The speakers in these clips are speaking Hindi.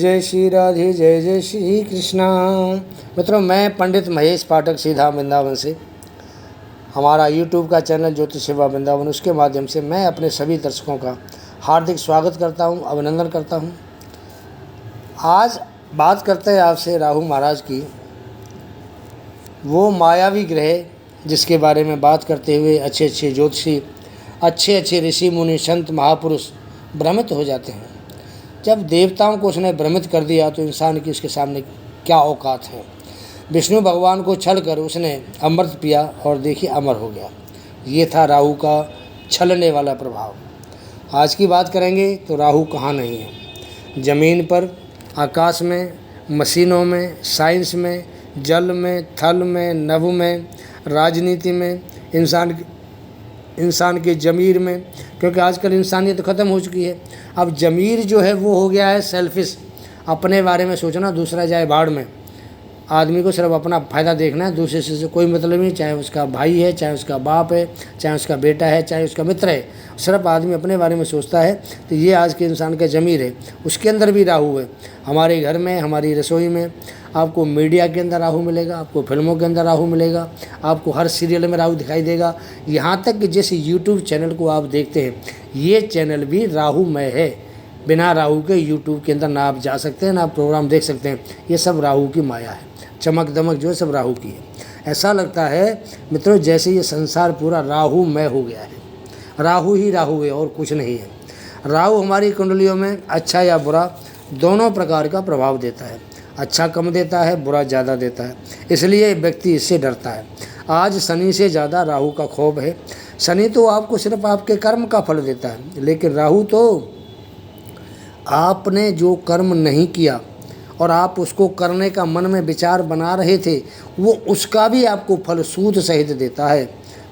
जय श्री राधे, जय जय श्री कृष्णा। मित्रों, मैं पंडित महेश पाठक सीधा वृंदावन से, हमारा यूट्यूब का चैनल ज्योतिष सेवा वृंदावन, उसके माध्यम से मैं अपने सभी दर्शकों का हार्दिक स्वागत करता हूं, अभिनंदन करता हूं। आज बात करते हैं आपसे राहु महाराज की, वो मायावी ग्रह जिसके बारे में बात करते हुए अच्छे अच्छे ज्योतिषी, अच्छे ऋषि मुनि, संत, महापुरुष भ्रमित हो जाते हैं। जब देवताओं को उसने भ्रमित कर दिया तो इंसान की उसके सामने क्या औकात है। विष्णु भगवान को छल कर उसने अमृत पिया और देखिए अमर हो गया। ये था राहु का छलने वाला प्रभाव। आज की बात करेंगे तो राहु कहाँ नहीं है। ज़मीन पर, आकाश में, मशीनों में, साइंस में, जल में, थल में, नभ में, राजनीति में, इंसान के ज़मीर में, क्योंकि आजकल इंसानियत तो ख़त्म हो चुकी है। अब ज़मीर जो है वो हो गया है सेल्फिश, अपने बारे में सोचना, दूसरा जाए भाड़ में। आदमी को सिर्फ अपना फ़ायदा देखना है, दूसरे से कोई मतलब नहीं, चाहे उसका भाई है, चाहे उसका बाप है, चाहे उसका बेटा है, चाहे उसका मित्र है, सिर्फ आदमी अपने बारे में सोचता है। तो ये आज के इंसान का ज़मीर है। उसके अंदर भी राहु है। हमारे घर में, हमारी रसोई में आपको मीडिया के अंदर राहु मिलेगा, आपको फिल्मों के अंदर राहु मिलेगा, आपको हर सीरियल में राहु दिखाई देगा। यहाँ तक कि जैसे यूट्यूब चैनल को आप देखते हैं, ये चैनल भी राहुमय है। बिना राहु के यूट्यूब के अंदर ना आप जा सकते हैं, ना आप प्रोग्राम देख सकते हैं। ये सब राहु की माया है। चमक दमक जो है सब राहु की है। ऐसा लगता है मित्रों जैसे ये संसार पूरा राहुमय हो गया है। राहु ही राहु है और कुछ नहीं है। राहु हमारी कुंडलियों में अच्छा या बुरा दोनों प्रकार का प्रभाव देता है। अच्छा कम देता है, बुरा ज़्यादा देता है, इसलिए व्यक्ति इससे डरता है। आज शनि से ज़्यादा राहु का खौफ है। शनि तो आपको सिर्फ आपके कर्म का फल देता है, लेकिन राहु तो आपने जो कर्म नहीं किया और आप उसको करने का मन में विचार बना रहे थे, वो उसका भी आपको फल सूद सहित देता है।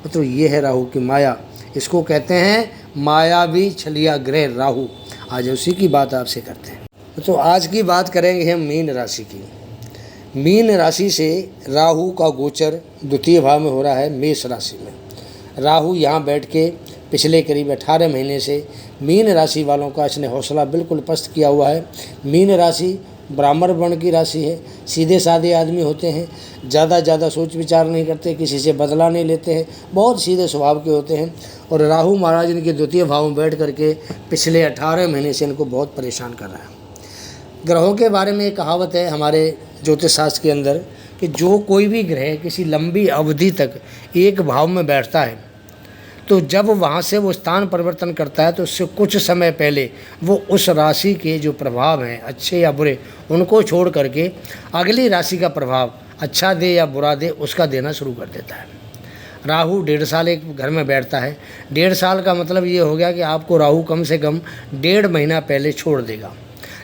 तो ये है राहु की माया। इसको कहते हैं मायावी छलिया ग्रह राहु। आज उसी की बात आपसे करते हैं। तो आज की बात करेंगे हम मीन राशि की। मीन राशि से राहु का गोचर द्वितीय भाव में हो रहा है, मेष राशि में। राहु यहाँ बैठ के पिछले करीब 18 महीने से मीन राशि वालों का इसने हौसला बिल्कुल पस्त किया हुआ है। मीन राशि ब्राह्मण वर्ण की राशि है। सीधे साधे आदमी होते हैं, ज़्यादा सोच विचार नहीं करते, किसी से बदला नहीं लेते हैं, बहुत सीधे स्वभाव के होते हैं। और राहु महाराज इनके द्वितीय भाव में बैठ करके पिछले 18 महीने से इनको बहुत परेशान कर रहा है। ग्रहों के बारे में एक कहावत है हमारे ज्योतिष शास्त्र के अंदर कि जो कोई भी ग्रह किसी लंबी अवधि तक एक भाव में बैठता है, तो जब वहाँ से वो स्थान परिवर्तन करता है तो उससे कुछ समय पहले वो उस राशि के जो प्रभाव हैं, अच्छे या बुरे, उनको छोड़ करके अगली राशि का प्रभाव अच्छा दे या बुरा दे, उसका देना शुरू कर देता है। राहु 1.5 साल एक घर में बैठता है। 1.5 साल का मतलब ये हो गया कि आपको राहु कम से कम 1.5 महीना पहले छोड़ देगा।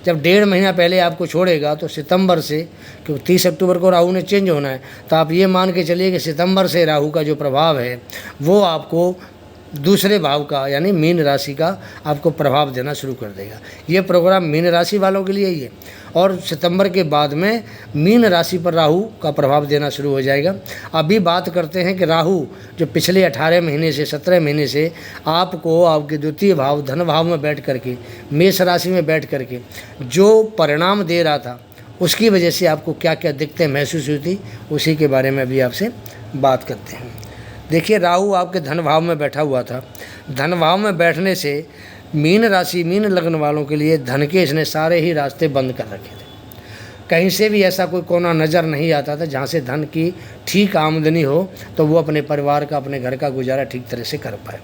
जब 1.5 महीना पहले आपको छोड़ेगा तो सितंबर से, क्योंकि 30 अक्टूबर को राहु ने चेंज होना है, तो आप ये मान के चलिए कि सितंबर से राहु का जो प्रभाव है वो आपको दूसरे भाव का यानी मीन राशि का आपको प्रभाव देना शुरू कर देगा। ये प्रोग्राम मीन राशि वालों के लिए ही है। और सितंबर के बाद में मीन राशि पर राहु का प्रभाव देना शुरू हो जाएगा। अभी बात करते हैं कि राहु जो पिछले 18 महीने से 17 महीने से आपको आपके द्वितीय भाव धन भाव में बैठ करके, मेष राशि में बैठ करके जो परिणाम दे रहा था, उसकी वजह से आपको क्या क्या दिक्कतें महसूस हुई थी, उसी के बारे में अभी आपसे बात करते हैं। देखिए, राहु आपके धन भाव में बैठा हुआ था। धन भाव में बैठने से मीन राशि, मीन लग्न वालों के लिए धन के इसने सारे ही रास्ते बंद कर रखे थे। कहीं से भी ऐसा कोई कोना नज़र नहीं आता था जहाँ से धन की ठीक आमदनी हो तो वो अपने परिवार का, अपने घर का गुजारा ठीक तरह से कर पाए।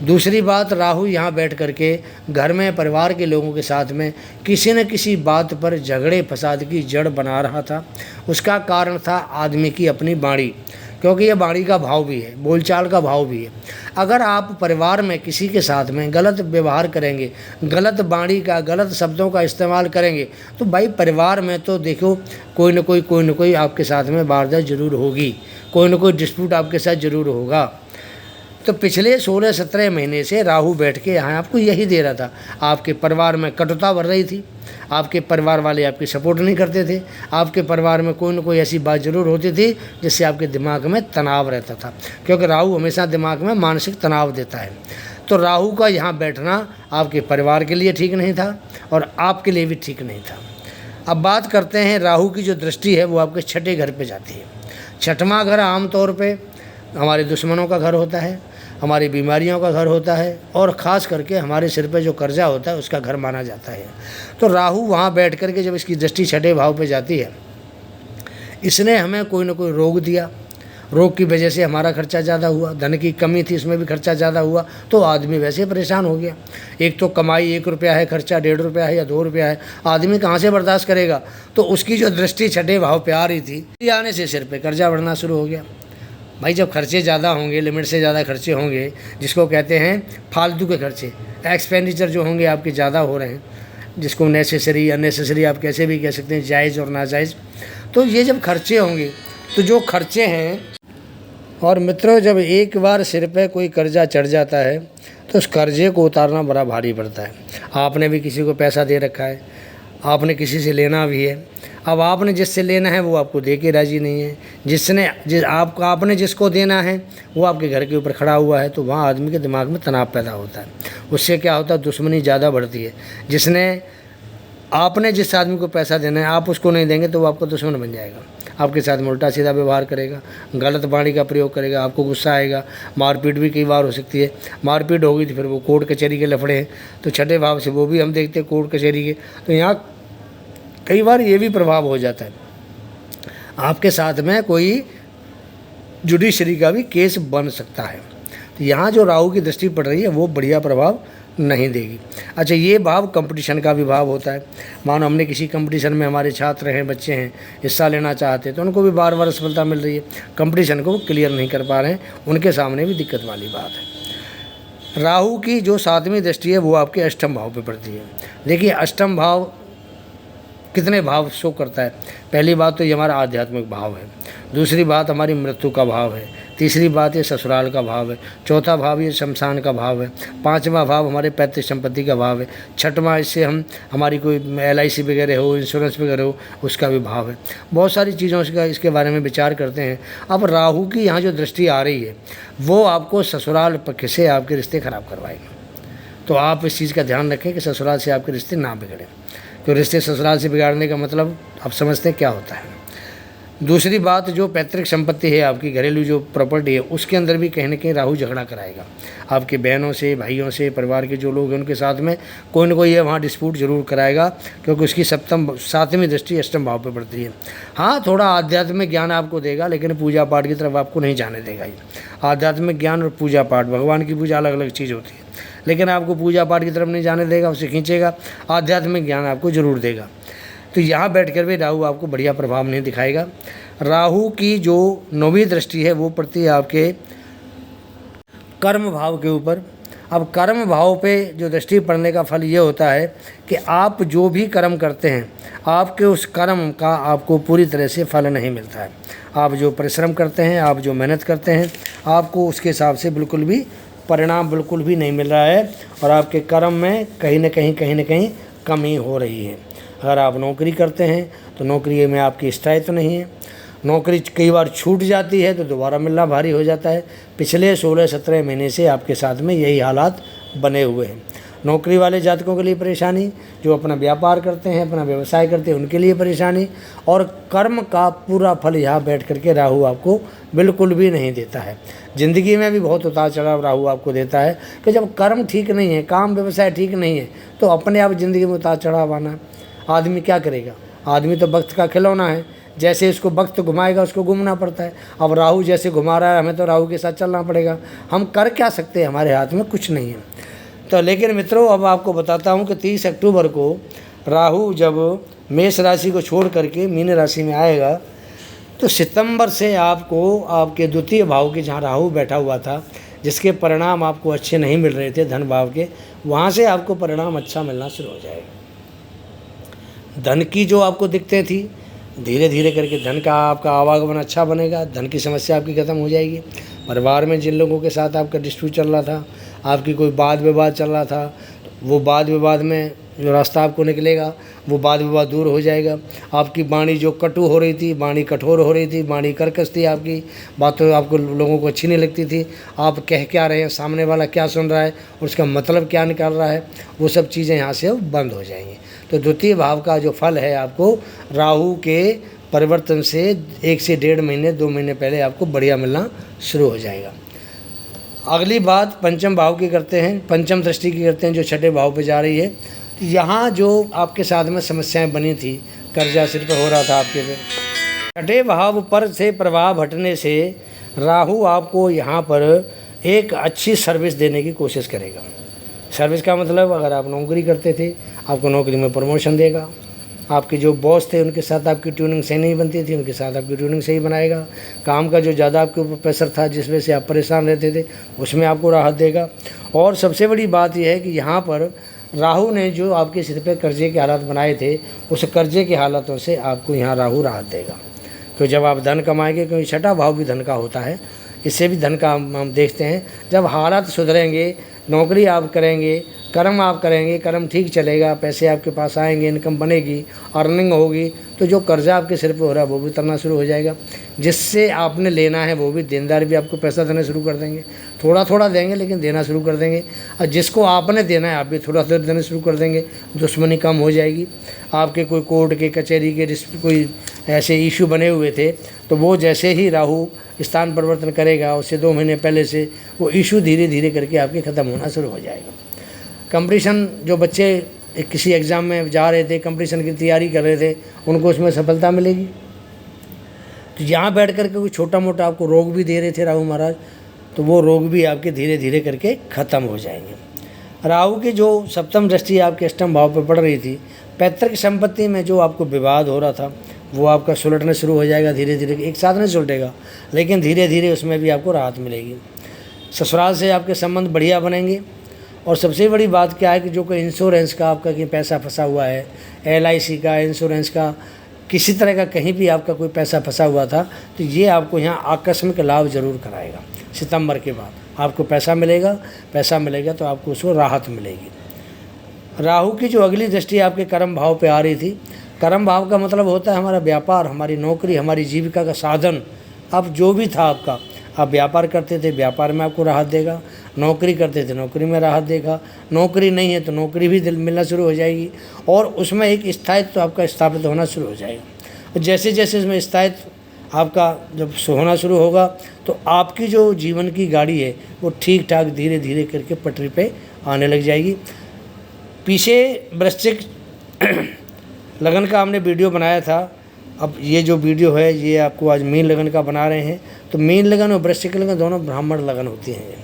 दूसरी बात, राहु यहाँ बैठ करके घर में परिवार के लोगों के साथ में किसी न किसी बात पर झगड़े फसाद की जड़ बना रहा था। उसका कारण था आदमी की अपनी वाणी, क्योंकि ये वाणी का भाव भी है, बोलचाल का भाव भी है। अगर आप परिवार में किसी के साथ में गलत व्यवहार करेंगे, गलत वाणी का, गलत शब्दों का इस्तेमाल करेंगे, तो भाई परिवार में तो देखो कोई न कोई आपके साथ में वारदात जरूर होगी, कोई न कोई डिस्प्यूट आपके साथ जरूर होगा। तो पिछले 16-17 महीने से राहु बैठ के यहाँ आपको यही दे रहा था। आपके परिवार में कटुता बढ़ रही थी, आपके परिवार वाले आपकी सपोर्ट नहीं करते थे, आपके परिवार में कोई न कोई ऐसी बात ज़रूर होती थी जिससे आपके दिमाग में तनाव रहता था, क्योंकि राहु हमेशा दिमाग में मानसिक तनाव देता है। तो राहु का यहाँ बैठना आपके परिवार के लिए ठीक नहीं था और आपके लिए भी ठीक नहीं था। अब बात करते हैं राहु की जो दृष्टि है वो आपके छठे घर पे जाती है। छठवां घर आमतौर पे हमारे दुश्मनों का घर होता है, हमारी बीमारियों का घर होता है और ख़ास करके हमारे सिर पे जो कर्जा होता है उसका घर माना जाता है। तो राहु वहाँ बैठ कर के जब इसकी दृष्टि छठे भाव पे जाती है, इसने हमें कोई ना कोई रोग दिया, रोग की वजह से हमारा खर्चा ज़्यादा हुआ, धन की कमी थी इसमें भी खर्चा ज़्यादा हुआ, तो आदमी वैसे परेशान हो गया। एक तो कमाई 1 रुपया है, खर्चा 1.5 रुपया है या 2 रुपया है, आदमी कहाँ से बर्दाश्त करेगा। तो उसकी जो दृष्टि छठे भाव पे आ रही थी, आने से सिर पे कर्जा बढ़ना शुरू हो गया। भाई जब खर्चे ज़्यादा होंगे, लिमिट से ज़्यादा खर्चे होंगे, जिसको कहते हैं फालतू के खर्चे, एक्सपेंडिचर जो होंगे आपके ज़्यादा हो रहे हैं, जिसको नेसेसरी अननेसेसरी आप कैसे भी कह सकते हैं, जायज़ और नाजायज़। तो ये जब खर्चे होंगे तो जो खर्चे हैं, और मित्रों जब एक बार सिर पे कोई कर्जा चढ़ जाता है तो उस कर्जे को उतारना बड़ा भारी पड़ता है। आपने भी किसी को पैसा दे रखा है, आपने किसी से लेना भी है, अब आपने जिससे लेना है वो आपको दे के राज़ी नहीं है, आपने जिसको देना है वो आपके घर के ऊपर खड़ा हुआ है, तो वहाँ आदमी के दिमाग में तनाव पैदा होता है। उससे क्या होता है, दुश्मनी ज़्यादा बढ़ती है। आपने जिस आदमी को पैसा देना है, आप उसको नहीं देंगे तो वो आपका दुश्मन बन जाएगा, आपके साथ में उल्टा सीधा व्यवहार करेगा, गलत वाणी का प्रयोग करेगा, आपको गुस्सा आएगा, मारपीट भी कई बार हो सकती है। मारपीट होगी तो फिर वो कोर्ट कचहरी के लफड़े हैं, तो छठे भाव से वो भी हम देखते हैं कोर्ट कचहरी के। तो यहाँ कई बार ये भी प्रभाव हो जाता है, आपके साथ में कोई जुडिशरी का भी केस बन सकता है। तो यहाँ जो राहु की दृष्टि पड़ रही है वो बढ़िया प्रभाव नहीं देगी। अच्छा, ये भाव कंपटीशन का भी भाव होता है। मानो हमने किसी कंपटीशन में, हमारे छात्र हैं, बच्चे हैं, हिस्सा लेना चाहते हैं, तो उनको भी बार बार सफलता मिल रही है, कंपटीशन को क्लियर नहीं कर पा रहे हैं, उनके सामने भी दिक्कत वाली बात है। राहु की जो 7वीं दृष्टि है वो आपके अष्टम भाव पे पड़ती है। देखिए अष्टम भाव कितने भाव शो करता है। पहली बात तो ये हमारा आध्यात्मिक भाव है, दूसरी बात हमारी मृत्यु का भाव है, तीसरी बात ये ससुराल का भाव है, चौथा भाव ये शमशान का भाव है, 5वां भाव हमारे पैतृक संपत्ति का भाव है, 6वां इससे हम हमारी कोई LIC वगैरह हो, इंश्योरेंस वगैरह हो, उसका भी भाव है। बहुत सारी चीज़ों का इसके बारे में विचार करते हैं। अब राहु की यहाँ जो दृष्टि आ रही है वो आपको ससुराल पक्ष से आपके रिश्ते खराब करवाएगी। तो आप इस चीज़ का ध्यान रखें कि ससुराल से आपके रिश्ते ना बिगड़ें। तो रिश्ते ससुराल से बिगाड़ने का मतलब आप समझते हैं क्या होता है। दूसरी बात, जो पैतृक संपत्ति है आपकी, घरेलू जो प्रॉपर्टी है, उसके अंदर भी कहीं ना कहीं राहु झगड़ा कराएगा। आपके बहनों से, भाइयों से, परिवार के जो लोग हैं उनके साथ में कोई ना कोई ये वहाँ डिस्प्यूट जरूर कराएगा, क्योंकि उसकी 7वीं दृष्टि अष्टम भाव पे पड़ती है। हाँ, थोड़ा आध्यात्मिक ज्ञान आपको देगा, लेकिन पूजा पाठ की तरफ आपको नहीं जाने देगा। ये आध्यात्मिक ज्ञान और पूजा पाठ, भगवान की पूजा अलग अलग चीज़ होती है, लेकिन आपको पूजा पाठ की तरफ नहीं जाने देगा, उसे खींचेगा। आध्यात्मिक ज्ञान आपको जरूर देगा। तो यहाँ बैठकर भी राहु आपको बढ़िया प्रभाव नहीं दिखाएगा। राहु की जो 9वीं दृष्टि है वो पड़ती है आपके कर्म भाव के ऊपर। अब कर्म भाव पे जो दृष्टि पड़ने का फल ये होता है कि आप जो भी कर्म करते हैं, आपके उस कर्म का आपको पूरी तरह से फल नहीं मिलता है। आप जो परिश्रम करते हैं, आप जो मेहनत करते हैं, आपको उसके हिसाब से बिल्कुल भी परिणाम बिल्कुल भी नहीं मिल रहा है, और आपके कर्म में कहीं ना कहीं कमी हो रही है। अगर आप नौकरी करते हैं तो नौकरी में आपकी स्थायित्व नहीं है, नौकरी कई बार छूट जाती है तो दोबारा मिलना भारी हो जाता है। पिछले 16-17 महीने से आपके साथ में यही हालात बने हुए हैं। नौकरी वाले जातकों के लिए परेशानी, जो अपना व्यापार करते हैं, अपना व्यवसाय करते हैं, उनके लिए परेशानी, और कर्म का पूरा फल यहाँ बैठ करके राहु आपको बिल्कुल भी नहीं देता है। ज़िंदगी में भी बहुत उतार चढ़ाव राहु आपको देता है कि जब कर्म ठीक नहीं है, काम व्यवसाय ठीक नहीं है, तो अपने आप ज़िंदगी में उतार चढ़ाव आना। आदमी क्या करेगा? आदमी तो वक्त का खिलौना है, जैसे इसको वक्त घुमाएगा उसको घूमना पड़ता है। अब राहु जैसे घुमा रहा है, हमें तो राहु के साथ चलना पड़ेगा। हम कर क्या सकते हैं? हमारे हाथ में कुछ नहीं है। तो लेकिन मित्रों, अब आपको बताता हूँ कि 30 अक्टूबर को राहु जब मेष राशि को छोड़ करके मीन राशि में आएगा, तो सितंबर से आपको आपके द्वितीय भाव के जहाँ राहु बैठा हुआ था, जिसके परिणाम आपको अच्छे नहीं मिल रहे थे धन भाव के, वहाँ से आपको परिणाम अच्छा मिलना शुरू हो जाएगा। धन की जो आपको दिक्कतें थी, धीरे धीरे करके धन का आपका आवागमन अच्छा बनेगा, धन की समस्या आपकी ख़त्म हो जाएगी। परिवार में जिन लोगों के साथ आपका डिस्प्यूट चल रहा था, आपकी कोई वाद विवाद चल रहा था, वो वाद विवाद में जो रास्ता आपको निकलेगा, वो वाद विवाद दूर हो जाएगा। आपकी वाणी जो कटु हो रही थी, वाणी कठोर हो रही थी, वाणी कर्कश थी, आपकी बातों आपको लोगों को अच्छी नहीं लगती थी, आप कह क्या रहे हैं, सामने वाला क्या सुन रहा है और उसका मतलब क्या निकाल रहा है, वो सब चीज़ें यहाँ से अब बंद हो जाएंगी। तो द्वितीय भाव का जो फल है आपको राहु के परिवर्तन से 1 से 1.5 महीने 2 महीने पहले आपको बढ़िया मिलना शुरू हो जाएगा। अगली बात पंचम भाव की करते हैं, पंचम दृष्टि की करते हैं जो छठे भाव पे जा रही है। तो यहाँ जो आपके साथ में समस्याएं बनी थी, कर्जा सिर पर हो रहा था आपके पे, छठे भाव पर से प्रभाव हटने से राहु आपको यहाँ पर एक अच्छी सर्विस देने की कोशिश करेगा। सर्विस का मतलब अगर आप नौकरी करते थे आपको नौकरी में प्रमोशन देगा, आपके जो बॉस थे उनके साथ आपकी ट्यूनिंग सही नहीं बनती थी उनके साथ आपकी ट्यूनिंग सही बनाएगा, काम का जो ज़्यादा आपके ऊपर प्रेशर था जिस वजह से आप परेशान रहते थे उसमें आपको राहत देगा। और सबसे बड़ी बात यह है कि यहाँ पर राहु ने जो आपके सिर पे कर्जे के हालात बनाए थे उस कर्जे के हालातों से आपको यहाँ राहु राहत देगा। तो जब आप धन कमाएंगे, क्योंकि छठा भाव भी धन का होता है, इससे भी धन का हम देखते हैं। जब हालात सुधरेंगे, नौकरी आप करेंगे, कर्म आप करेंगे, कर्म ठीक चलेगा, पैसे आपके पास आएंगे, इनकम बनेगी, अर्निंग होगी, तो जो कर्जा आपके सिर पे हो रहा है वो भी उतरना शुरू हो जाएगा। जिससे आपने लेना है वो भी देनदार भी आपको पैसा देना शुरू कर देंगे, थोड़ा थोड़ा देंगे लेकिन देना शुरू कर देंगे। और जिसको आपने देना है आप भी थोड़ा थोड़ा देना शुरू कर देंगे, दुश्मनी कम हो जाएगी। आपके कोई कोर्ट के कचहरी के कोई ऐसे इशू बने हुए थे तो वो जैसे ही राहु स्थान परिवर्तन करेगा उससे 2 महीने पहले से वो इशू धीरे धीरे करके आपके ख़त्म होना शुरू हो जाएगा। कंपटीशन, जो बच्चे किसी एग्ज़ाम में जा रहे थे, कंपटीशन की तैयारी कर रहे थे, उनको उसमें सफलता मिलेगी। तो यहाँ बैठ कर के कोई छोटा मोटा आपको रोग भी दे रहे थे राहु महाराज, तो वो रोग भी आपके धीरे धीरे करके ख़त्म हो जाएंगे। राहु की जो सप्तम दृष्टि आपके अष्टम भाव पर पड़ रही थी, पैतृक संपत्ति में जो आपको विवाद हो रहा था वो आपका सुलटना शुरू हो जाएगा धीरे धीरे। एक साथ नहीं सुलटेगा लेकिन धीरे धीरे उसमें भी आपको राहत मिलेगी। ससुराल से आपके संबंध बढ़िया बनेंगे। और सबसे बड़ी बात क्या है कि जो कोई इंश्योरेंस का आपका कहीं पैसा फंसा हुआ है, LIC का, इंश्योरेंस का, किसी तरह का कहीं भी आपका कोई पैसा फंसा हुआ था, तो ये आपको यहाँ आकस्मिक लाभ ज़रूर कराएगा। सितंबर के बाद आपको पैसा मिलेगा तो आपको उसको राहत मिलेगी। राहु की जो अगली दृष्टि आपके कर्म भाव पे आ रही थी, कर्म भाव का मतलब होता है हमारा व्यापार, हमारी नौकरी, हमारी जीविका का साधन। अब जो भी था आपका, आप व्यापार करते थे व्यापार में आपको राहत देगा, नौकरी करते थे नौकरी में राहत देगा, नौकरी नहीं है तो नौकरी भी मिलना शुरू हो जाएगी और उसमें एक स्थायित्व तो आपका स्थापित होना शुरू हो जाएगा। और जैसे जैसे इसमें स्थायित्व आपका जब होना शुरू होगा तो आपकी जो जीवन की गाड़ी है वो ठीक ठाक धीरे धीरे करके पटरी पे आने लग जाएगी। पीछे वृश्चिक लगन का हमने वीडियो बनाया था, अब ये जो वीडियो है ये आपको आज मीन लगन का बना रहे हैं। तो मीन लगन और वृश्चिक लगन दोनों ब्राह्मण लगन होती हैं।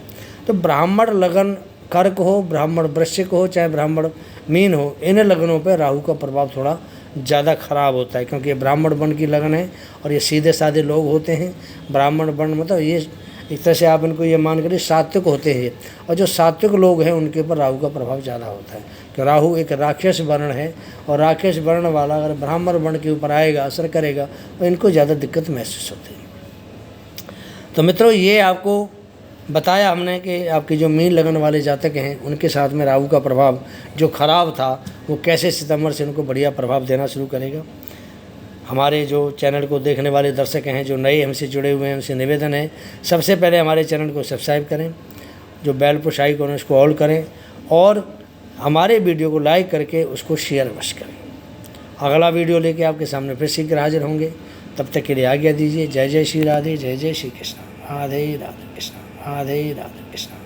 तो ब्राह्मण लगन कर्क हो, ब्राह्मण वृश्चिक हो, चाहे ब्राह्मण मीन हो, इन लगनों पर राहु का प्रभाव थोड़ा ज़्यादा खराब होता है क्योंकि ये ब्राह्मण वर्ण की लगन है और ये सीधे साधे लोग होते हैं। ब्राह्मण वर्ण मतलब ये एक तरह से आप इनको ये मान करिए सात्विक होते हैं, और जो सात्विक लोग हैं उनके ऊपर राहु का प्रभाव ज़्यादा होता है कि राहु एक राक्षस वर्ण है और राक्षस वर्ण वाला अगर ब्राह्मण वर्ण के ऊपर आएगा, असर करेगा, तो इनको ज़्यादा दिक्कत महसूस होती है। तो मित्रों, ये आपको बताया हमने कि आपके जो मीन लगन वाले जातक हैं उनके साथ में राहु का प्रभाव जो खराब था वो कैसे सितंबर से उनको बढ़िया प्रभाव देना शुरू करेगा। हमारे जो चैनल को देखने वाले दर्शक हैं जो नए हमसे जुड़े हुए हैं उनसे निवेदन है, सबसे पहले हमारे चैनल को सब्सक्राइब करें, जो बेल पुश आइकन उसको ऑल करें और हमारे वीडियो को लाइक करके उसको शेयर अवश्य करें। अगला वीडियो लेके आपके सामने फिर शीघ्र हाजिर होंगे, तब तक के लिए आज्ञा दीजिए। जय जय श्री राधे, जय जय श्री कृष्ण, राधे राधे कृष्ण, राधे राधे कृष्ण।